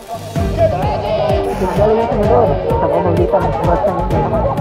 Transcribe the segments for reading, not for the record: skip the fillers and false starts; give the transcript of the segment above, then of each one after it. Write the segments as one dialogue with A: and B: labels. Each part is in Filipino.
A: Galing ito doon sa pamamagitan ng surat ng Panginoon.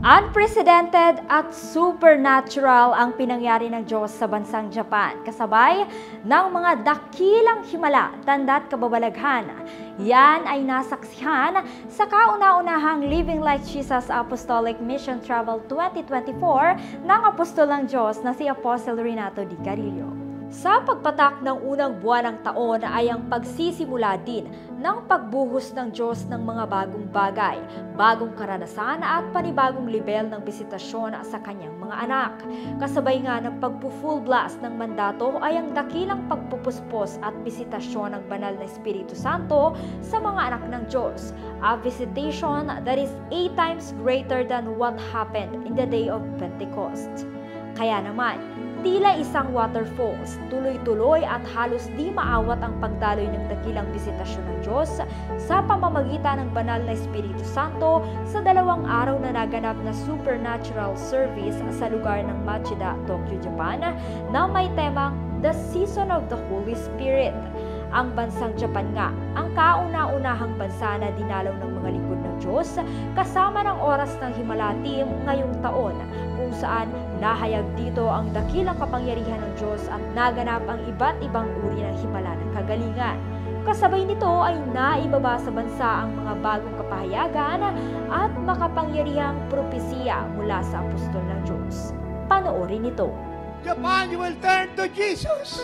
B: Unprecedented at supernatural ang pinangyari ng Diyos sa bansang Japan, kasabay ng mga dakilang himala, tanda at kababalaghan. Yan ay nasaksihan sa kauna-unahang Living Like Jesus Apostolic Mission Travel 2024 ng Apostol ng Diyos na si Apostle Renato D. Carillo. Sa pagpatak ng unang buwan ng taon ay ang pagsisimula din ng pagbuhos ng Diyos ng mga bagong bagay, bagong karanasan at panibagong level ng bisitasyon sa kanyang mga anak. Kasabay nga ng pagpo-full blast ng mandato ay ang dakilang pagpupuspos at bisitasyon ng banal na Espiritu Santo sa mga anak ng Diyos. A visitation that is 8 times greater than what happened in the day of Pentecost. Kaya naman, tila isang waterfalls, tuloy-tuloy at halos di maawat ang pagdaloy ng dakilang bisitasyon ng Diyos sa pamamagitan ng banal na Espiritu Santo sa 2 araw na naganap na supernatural service sa lugar ng Machida, Tokyo, Japan, na may temang The Season of the Holy Spirit. Ang bansang Japan nga, ang kauna-unahang bansa na dinalaw ng mga lingkod ng Diyos kasama ng oras ng himalatim ngayong taon, kung saan nahayag dito ang dakilang kapangyarihan ng Diyos at naganap ang iba't ibang uri ng himala ng kagalingan. Kasabay nito ay naibaba sa bansa ang mga bagong kapahayagan at makapangyarihang propesiya mula sa apostol ng Diyos. Panoorin ito.
C: Japan, you will turn to Jesus.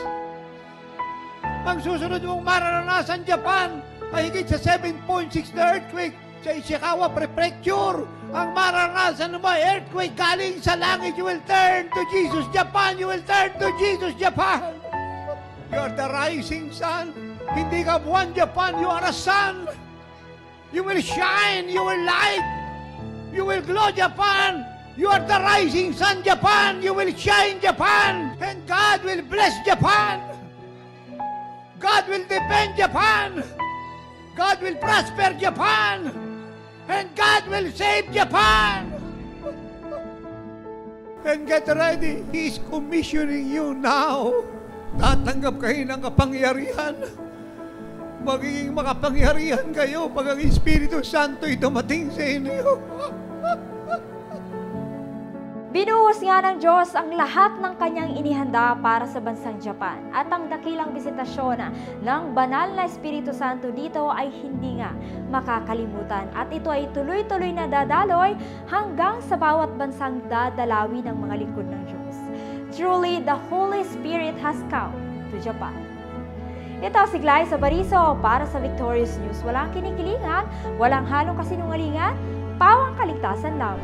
C: Ang susunod mong mararanasan, Japan, ay higit sa 7.6 na earthquake sa Ishikawa Prefecture. Ang mararanasan mo ay earthquake galing sa langit. You will turn to Jesus, Japan. You will turn to Jesus, Japan. You are the rising sun. Hindi ka buwan, Japan. You are a sun. You will shine. You will light. You will glow, Japan. You are the rising sun, Japan. You will shine, Japan. And God will bless Japan. God will defend Japan. God will prosper Japan. And God will save Japan. And get ready. He is commissioning you now. Tatanggap kayo ng kapangyarihan. Magiging makapangyarihan kayo pag ang Espiritu Santo ay dumating sa inyo.
B: Binuhos nga ng Diyos ang lahat ng kanyang inihanda para sa bansang Japan at ang dakilang bisitasyon ng banal na Espiritu Santo dito ay hindi nga makakalimutan at ito ay tuloy-tuloy na dadaloy hanggang sa bawat bansang dadalawi ng mga lingkod ng Diyos. Truly, the Holy Spirit has come to Japan. Ito si Glay sa Bariso para sa Victorious News. Walang kinikilingan, walang halong kasinungalingan, pawang kaligtasan lang.